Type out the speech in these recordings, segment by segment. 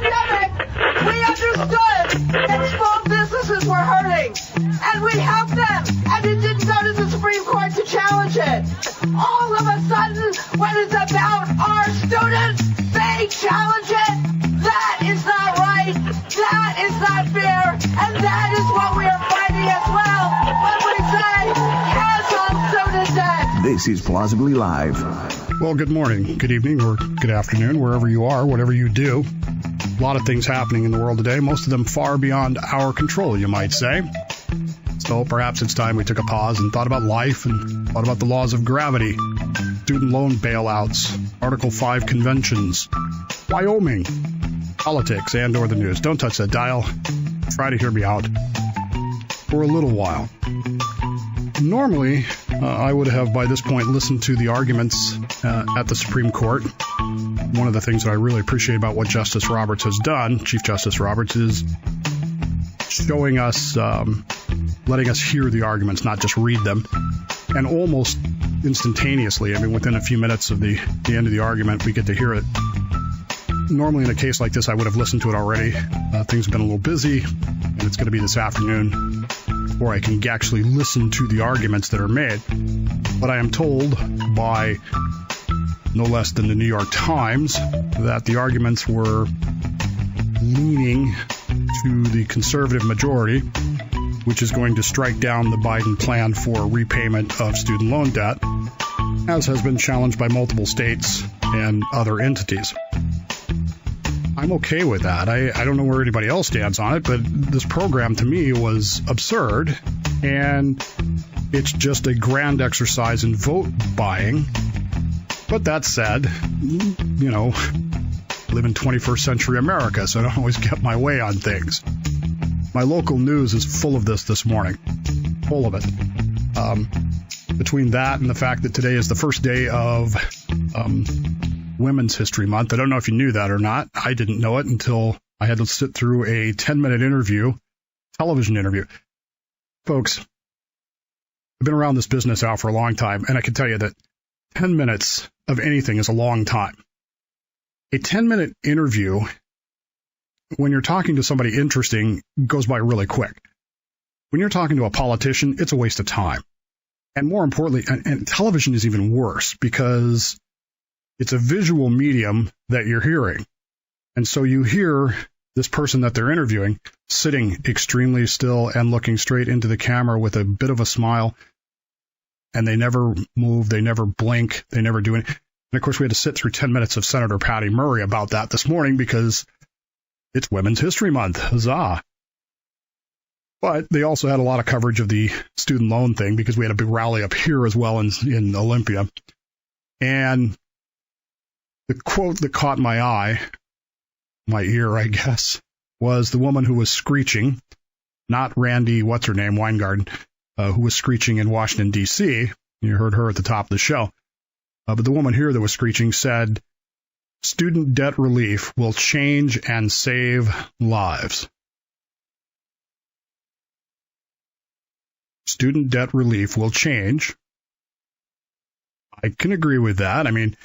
pandemic, we understood that small businesses were hurting, and we helped them, and it didn't go to the Supreme Court to challenge it. All of a sudden, when it's about our students, they challenge it. That is not right. That is not fair, and that is what we are fighting as well when we say, cancel student debt. This is Plausibly Live. Well, good morning, good evening, or good afternoon, wherever you are, whatever you do. A lot of things happening in the world today, most of them far beyond our control, you might say. So perhaps it's time we took a pause and thought about life and thought about the laws of gravity, student loan bailouts, Article 5 conventions, Wyoming, politics, and or the news. Don't touch that dial. Try to hear me out for a little while. Normally, I would have by this point listened to the arguments at the Supreme Court. One of the things that I really appreciate about what Justice Roberts has done, Chief Justice Roberts, is showing us, letting us hear the arguments, not just read them. And almost instantaneously, I mean, within a few minutes of the end of the argument, we get to hear it. Normally in a case like this, I would have listened to it already. Things have been a little busy, and it's going to be this afternoon before I can actually listen to the arguments that are made. But I am told by no less than the New York Times that the arguments were leaning to the conservative majority, which is going to strike down the Biden plan for repayment of student loan debt, as has been challenged by multiple states and other entities. I'm okay with that. I don't know where anybody else stands on it, but this program to me was absurd, and it's just a grand exercise in vote buying. But that said, you know, I live in 21st century America, so I don't always get my way on things. My local news is full of this morning, full of it. Between that and the fact that today is the first day of Women's History Month. I don't know if you knew that or not. I didn't know it until I had to sit through a 10-minute interview, television interview. Folks, I've been around this business now for a long time, and I can tell you that 10 minutes of anything is a long time. A 10-minute interview, when you're talking to somebody interesting, goes by really quick. When you're talking to a politician, it's a waste of time. And more importantly, and television is even worse because it's a visual medium that you're hearing. And so you hear this person that they're interviewing sitting extremely still and looking straight into the camera with a bit of a smile. And they never move, they never blink, they never do anything. And of course, we had to sit through 10 minutes of Senator Patty Murray about that this morning because it's Women's History Month. Huzzah. But they also had a lot of coverage of the student loan thing because we had a big rally up here as well in Olympia. And the quote that caught my ear, I guess, was the woman who was screeching, not Randy, what's-her-name, Weingarten, who was screeching in Washington, D.C. You heard her at the top of the show. But the woman here that was screeching said, student debt relief will change and save lives. Student debt relief will change. I can agree with that. I mean,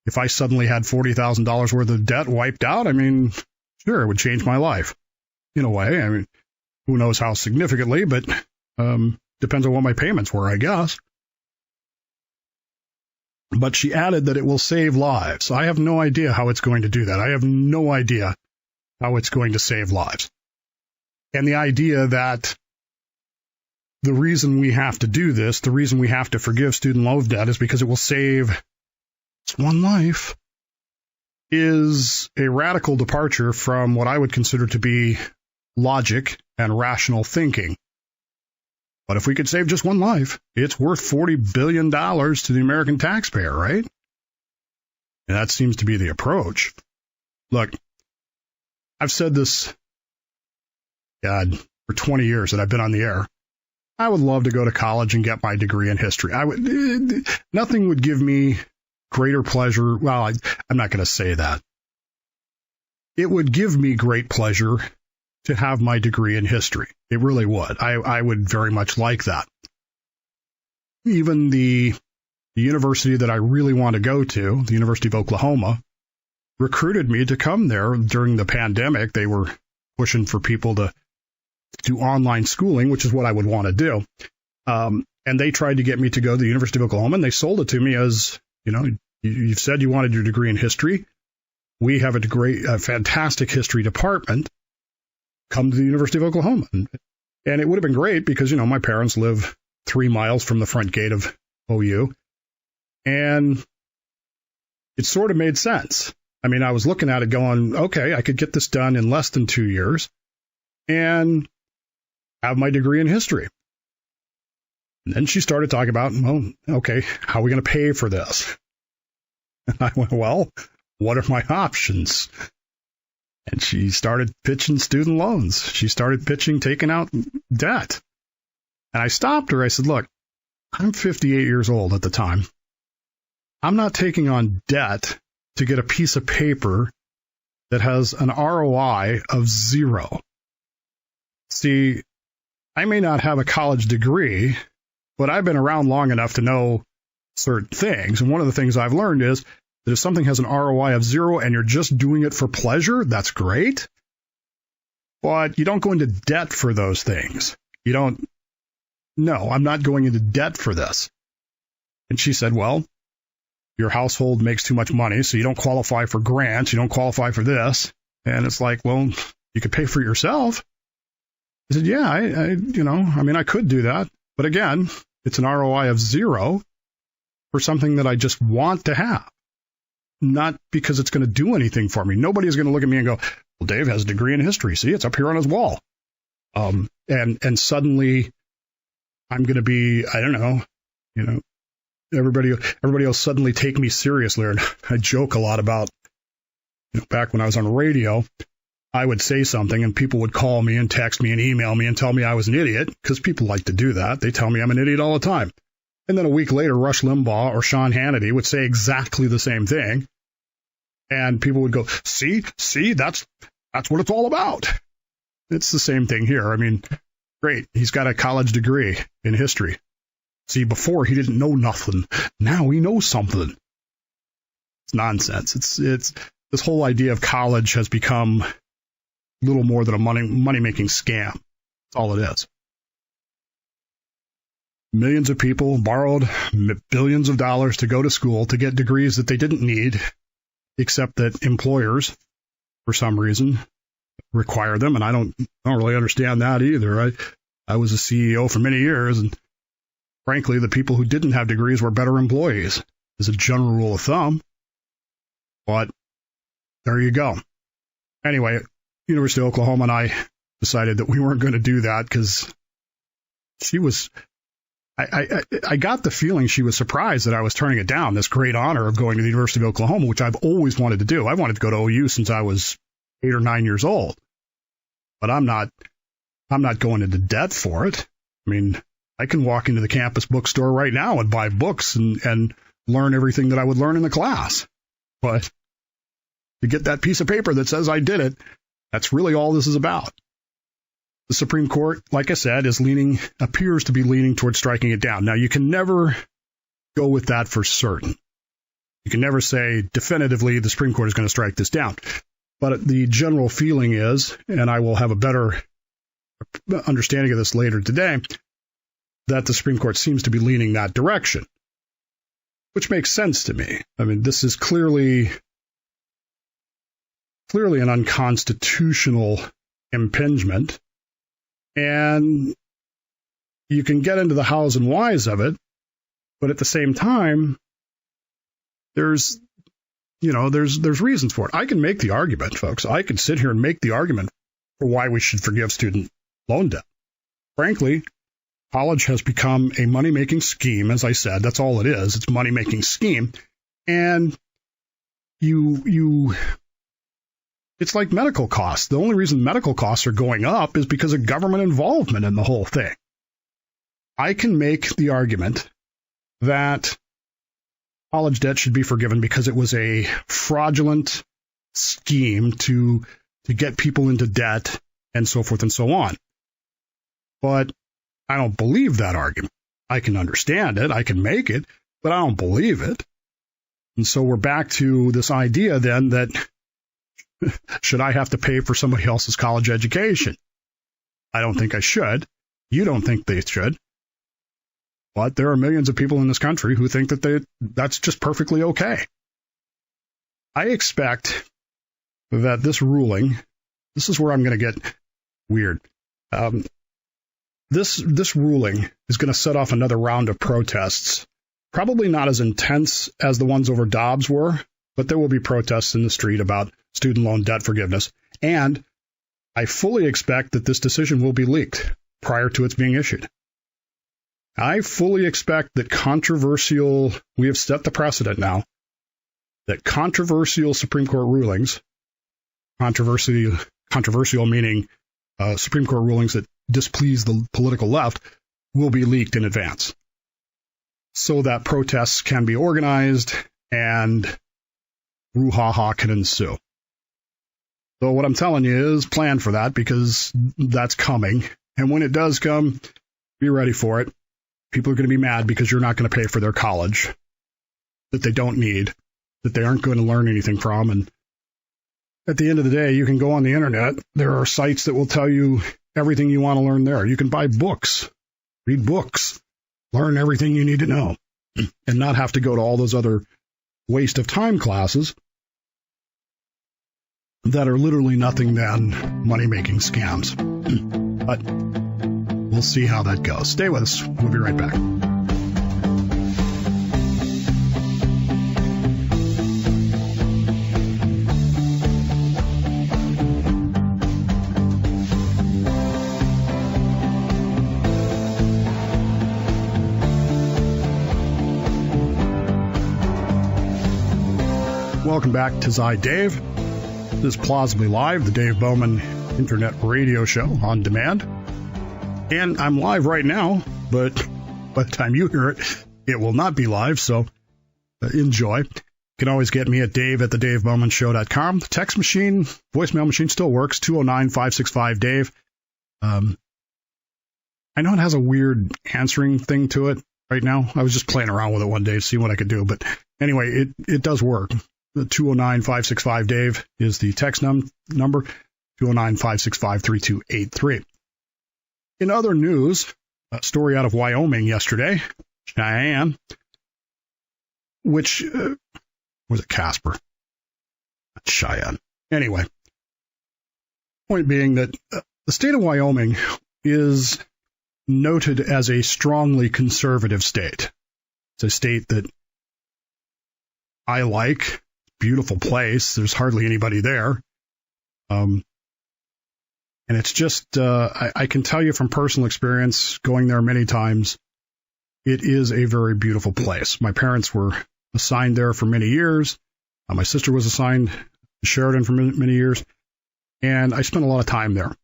if I suddenly had $40,000 worth of debt wiped out, I mean, sure, it would change my life in a way. I mean, who knows how significantly, but depends on what my payments were, I guess. But she added that it will save lives. I have no idea how it's going to do that. I have no idea how it's going to save lives. And the idea that the reason we have to do this, the reason we have to forgive student loan debt is because it will save one life, is a radical departure from what I would consider to be logic and rational thinking. But if we could save just one life, it's worth $40 billion to the American taxpayer, right? And that seems to be the approach. Look, I've said this, God, for 20 years that I've been on the air. I would love to go to college and get my degree in history. Nothing would give me greater pleasure. Well, I'm not going to say that. It would give me great pleasure to have my degree in history. It really would. I would very much like that. Even the university that I really want to go to, the University of Oklahoma, recruited me to come there during the pandemic. They were pushing for people to do online schooling, which is what I would want to do. And they tried to get me to go to the University of Oklahoma, and they sold it to me as, you've said you wanted your degree in history. We have a fantastic history department. Come to the University of Oklahoma. And it would have been great because, my parents live 3 miles from the front gate of OU. And it sort of made sense. I mean, I was looking at it going, okay, I could get this done in less than 2 years and have my degree in history. And then she started talking about, well, okay, how are we going to pay for this? And I went, well, what are my options? And she started pitching student loans. She started pitching taking out debt. And I stopped her. I said, look, I'm 58 years old at the time. I'm not taking on debt to get a piece of paper that has an ROI of 0. See, I may not have a college degree, but I've been around long enough to know certain things. And one of the things I've learned is that if something has an ROI of 0 and you're just doing it for pleasure, that's great. But you don't go into debt for those things. No, I'm not going into debt for this. And she said, well, your household makes too much money, so you don't qualify for grants. You don't qualify for this. And it's like, well, you could pay for it yourself. I said, yeah, I could do that. But again, it's an ROI of 0 for something that I just want to have, not because it's going to do anything for me. Nobody is going to look at me and go, well, Dave has a degree in history. See, it's up here on his wall. And suddenly I'm going to be, everybody will suddenly take me seriously. And I joke a lot about, back when I was on radio, I would say something and people would call me and text me and email me and tell me I was an idiot, because people like to do that. They tell me I'm an idiot all the time. And then a week later, Rush Limbaugh or Sean Hannity would say exactly the same thing. And people would go, see, that's what it's all about. It's the same thing here. I mean, great. He's got a college degree in history. See, before he didn't know nothing. Now he knows something. It's nonsense. It's this whole idea of college has become little more than a money-making scam. That's all it is. Millions of people borrowed billions of dollars to go to school to get degrees that they didn't need, except that employers, for some reason, require them. And I don't really understand that either. I was a CEO for many years, and frankly, the people who didn't have degrees were better employees, as a general rule of thumb. But there you go. Anyway, University of Oklahoma and I decided that we weren't going to do that because she was, I got the feeling she was surprised that I was turning it down, this great honor of going to the University of Oklahoma, which I've always wanted to do. I wanted to go to OU since I was 8 or 9 years old. But I'm not going into debt for it. I mean, I can walk into the campus bookstore right now and buy books and learn everything that I would learn in the class. But to get that piece of paper that says I did it, that's really all this is about. The Supreme Court, like I said, appears to be leaning towards striking it down. Now, you can never go with that for certain. You can never say definitively the Supreme Court is going to strike this down. But the general feeling is, and I will have a better understanding of this later today, that the Supreme Court seems to be leaning that direction, which makes sense to me. I mean, this is clearly an unconstitutional impingement, and you can get into the hows and whys of it, but at the same time, there's reasons for it. I can make the argument, folks. I can sit here and make the argument for why we should forgive student loan debt. Frankly, college has become a money-making scheme, as I said. That's all it is. It's a money-making scheme. And it's like medical costs. The only reason medical costs are going up is because of government involvement in the whole thing. I can make the argument that college debt should be forgiven because it was a fraudulent scheme to get people into debt and so forth and so on. But I don't believe that argument. I can understand it. I can make it, but I don't believe it. And so we're back to this idea then that should I have to pay for somebody else's college education? I don't think I should. You don't think they should. But there are millions of people in this country who think that that's just perfectly okay. I expect that this ruling, this is where I'm going to get weird. This ruling is going to set off another round of protests, probably not as intense as the ones over Dobbs were, but there will be protests in the street about student loan debt forgiveness. And I fully expect that this decision will be leaked prior to its being issued. I fully expect that we have set the precedent now, that controversial Supreme Court rulings, controversial meaning Supreme Court rulings that displease the political left, will be leaked in advance so that protests can be organized and brouhaha can ensue. So what I'm telling you is plan for that, because that's coming. And when it does come, be ready for it. People are going to be mad because you're not going to pay for their college that they don't need, that they aren't going to learn anything from. And at the end of the day, you can go on the internet. There are sites that will tell you everything you want to learn there. You can buy books, read books, learn everything you need to know, and not have to go to all those other waste of time classes that are literally nothing than money-making scams. But we'll see how that goes. Stay with us. We'll be right back. Welcome back to Zy Dave. This is Plausibly Live, the Dave Bowman Internet Radio Show on demand. And I'm live right now, but by the time you hear it, it will not be live, so enjoy. You can always get me at dave@thedavebowmanshow.com. The text machine, voicemail machine still works, 209-565-DAVE. I know it has a weird answering thing to it right now. I was just playing around with it one day to see what I could do, but anyway, it does work. The 209-565-DAVE is the text number, 209-565-3283. In other news, a story out of Wyoming yesterday, Cheyenne, which, was it Casper? Not Cheyenne. Anyway, point being that the state of Wyoming is noted as a strongly conservative state. It's a state that I like. Beautiful place. There's hardly anybody there. And it's just, I can tell you from personal experience, going there many times, it is a very beautiful place. My parents were assigned there for many years. My sister was assigned to Sheridan for many years. And I spent a lot of time there.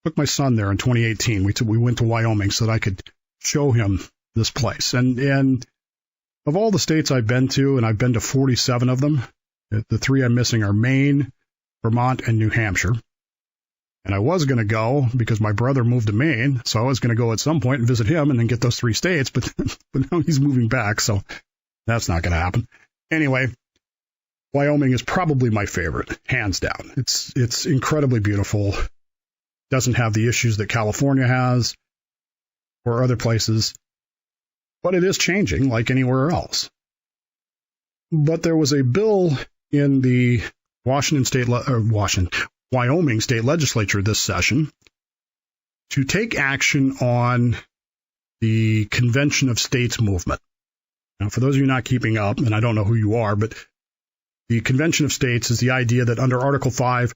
Took my son there in 2018. We went to Wyoming so that I could show him this place. And of all the states I've been to, and I've been to 47 of them, the three I'm missing are Maine, Vermont, and New Hampshire. And I was going to go because my brother moved to Maine, so I was going to go at some point and visit him and then get those three states, but now he's moving back, so that's not going to happen. Anyway, Wyoming is probably my favorite, hands down. It's incredibly beautiful. Doesn't have the issues that California has or other places. But it is changing like anywhere else. But there was a bill in the Wyoming State Legislature this session to take action on the Convention of States movement. Now, for those of you not keeping up, and I don't know who you are, but the Convention of States is the idea that under Article 5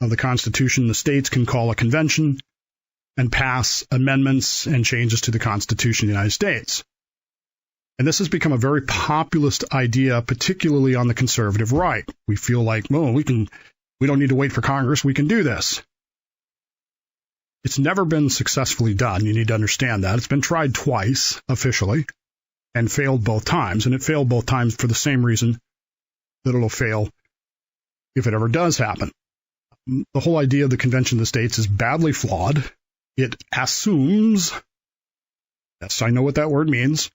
of the Constitution, the states can call a convention and pass amendments and changes to the Constitution of the United States. And this has become a very populist idea, particularly on the conservative right. We feel like, well, we don't need to wait for Congress. We can do this. It's never been successfully done. You need to understand that. It's been tried twice officially and failed both times. And it failed both times for the same reason that it'll fail if it ever does happen. The whole idea of the Convention of the States is badly flawed. It assumes, yes, I know what that word means,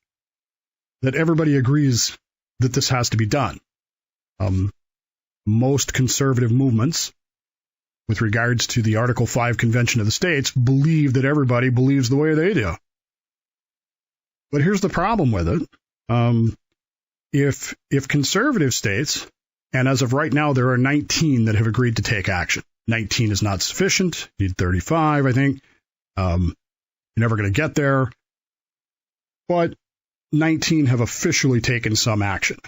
that everybody agrees that this has to be done. Most conservative movements, with regards to the Article 5 Convention of the States, believe that everybody believes the way they do. But here's the problem with it. If conservative states, and as of right now, there are 19 that have agreed to take action. 19 is not sufficient. You need 35, I think. You're never going to get there. But 19 have officially taken some action,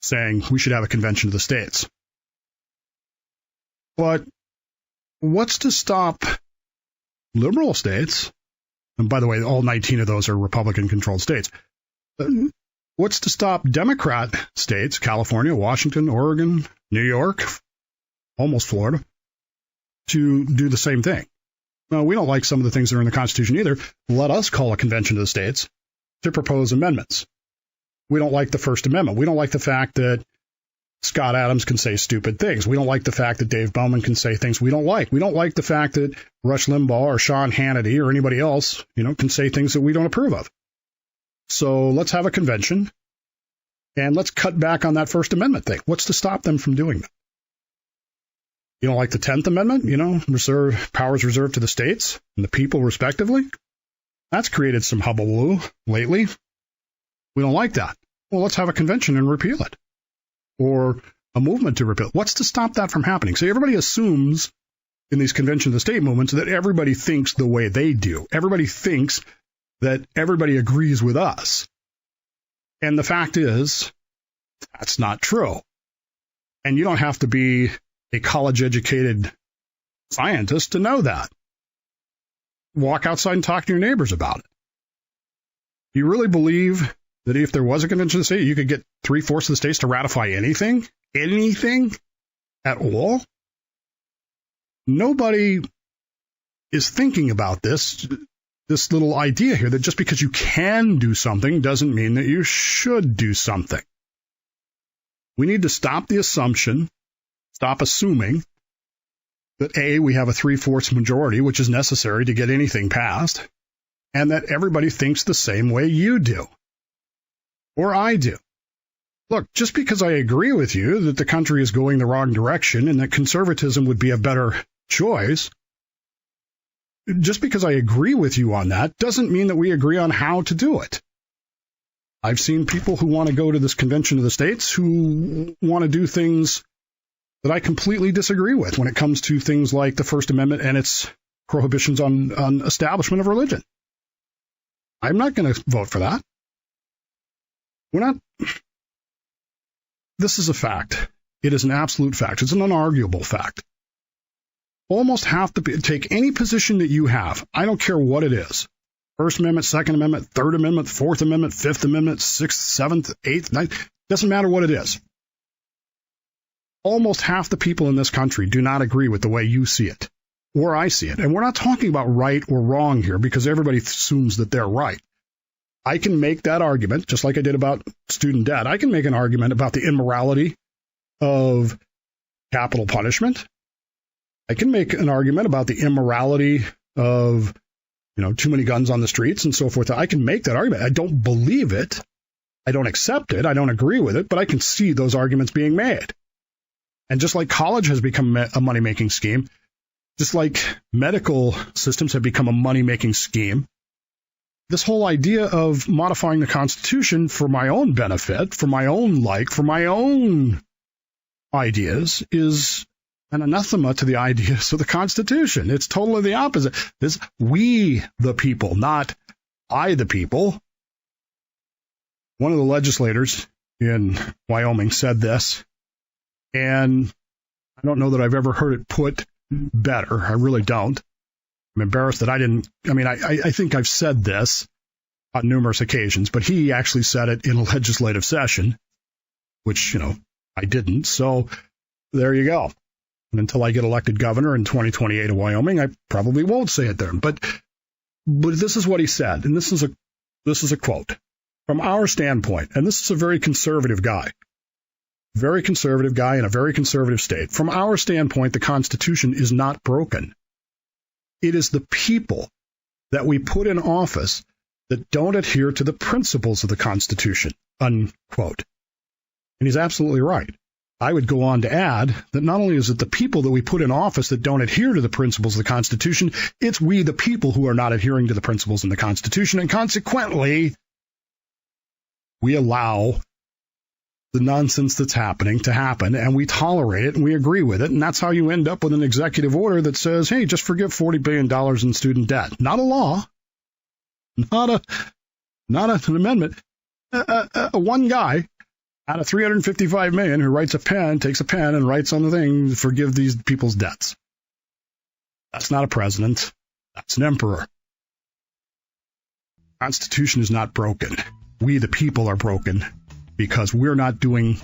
saying we should have a convention of the states. But what's to stop liberal states, and by the way, all 19 of those are Republican-controlled states, what's to stop Democrat states, California, Washington, Oregon, New York, almost Florida, to do the same thing? Well, we don't like some of the things that are in the Constitution either. Let us call a convention of the states to propose amendments. We don't like the First Amendment. We don't like the fact that Scott Adams can say stupid things. We don't like the fact that Dave Bowman can say things we don't like. We don't like the fact that Rush Limbaugh or Sean Hannity or anybody else, can say things that we don't approve of. So let's have a convention and let's cut back on that First Amendment thing. What's to stop them from doing that? You don't like the 10th Amendment, powers reserved to the states and the people respectively? That's created some hullabaloo lately. We don't like that. Well, let's have a convention and repeal it. Or a movement to repeal it. What's to stop that from happening? So everybody assumes in these convention of the state movements that everybody thinks the way they do. Everybody thinks that everybody agrees with us. And the fact is, that's not true. And you don't have to be a college-educated scientist to know that. Walk outside and talk to your neighbors about it. Do you really believe that if there was a convention of the state, you could get 3/4 of the states to ratify anything? Anything at all? Nobody is thinking about this little idea here that just because you can do something doesn't mean that you should do something. We need to stop the assumption, stop assuming that A, we have a 3/4 majority, which is necessary to get anything passed, and that everybody thinks the same way you do. Or I do. Look, just because I agree with you that the country is going the wrong direction and that conservatism would be a better choice, just because I agree with you on that doesn't mean that we agree on how to do it. I've seen people who want to go to this convention of the states who want to do things that I completely disagree with when it comes to things like the First Amendment and its prohibitions on establishment of religion. I'm not going to vote for that. This is a fact. It is an absolute fact. It's an unarguable fact. Almost have to take any position that you have. I don't care what it is. First Amendment, Second Amendment, Third Amendment, Fourth Amendment, Fifth Amendment, Sixth, Seventh, Eighth, Ninth. Doesn't matter what it is. Almost half the people in this country do not agree with the way you see it or I see it. And we're not talking about right or wrong here because everybody assumes that they're right. I can make that argument, just like I did about student debt. I can make an argument about the immorality of capital punishment. I can make an argument about the immorality of, too many guns on the streets and so forth. I can make that argument. I don't believe it. I don't accept it. I don't agree with it, but I can see those arguments being made. And just like college has become a money-making scheme, just like medical systems have become a money-making scheme, this whole idea of modifying the Constitution for my own benefit, for my own for my own ideas is an anathema to the ideas of the Constitution. It's totally the opposite. This we the people, not I the people. One of the legislators in Wyoming said this, and I don't know that I've ever heard it put better. I really don't. I'm embarrassed that I think I've said this on numerous occasions, but he actually said it in a legislative session, which, I didn't. So there you go. And until I get elected governor in 2028 of Wyoming, I probably won't say it there. But this is what he said, and this is a quote from our standpoint. And this is a very conservative guy in a very conservative state. From our standpoint, the Constitution is not broken. It is the people that we put in office that don't adhere to the principles of the Constitution, unquote. And he's absolutely right. I would go on to add that not only is it the people that we put in office that don't adhere to the principles of the Constitution, it's we, the people, who are not adhering to the principles in the Constitution. And consequently, we allow the nonsense that's happening to happen, and we tolerate it, and we agree with it. And that's how you end up with an executive order that says, hey, just forgive $40 billion in student debt. Not a law, not an amendment. One guy out of 355 million who takes a pen and writes on the thing, forgive these people's debts. That's not a president. That's an emperor. The Constitution is not broken. We, the people, are broken because we're not doing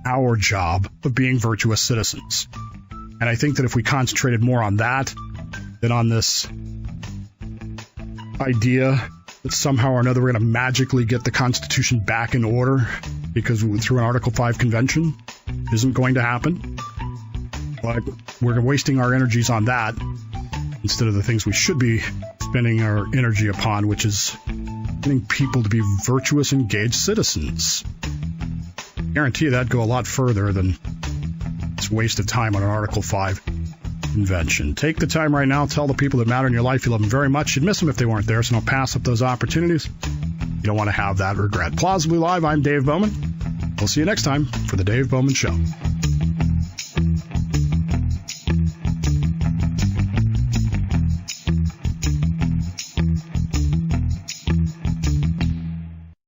our job of being virtuous citizens. And I think that if we concentrated more on that than on this idea that somehow or another we're going to magically get the Constitution back in order because through an Article 5 convention isn't going to happen. But we're wasting our energies on that instead of the things we should be spending our energy upon, which is getting people to be virtuous, engaged citizens. I guarantee you that'd go a lot further than this waste of time on an Article 5 convention. Take the time right now. Tell the people that matter in your life you love them very much. You'd miss them if they weren't there, so don't pass up those opportunities. You don't want to have that regret. Plausibly Live, I'm Dave Bowman. We'll see you next time for The Dave Bowman Show.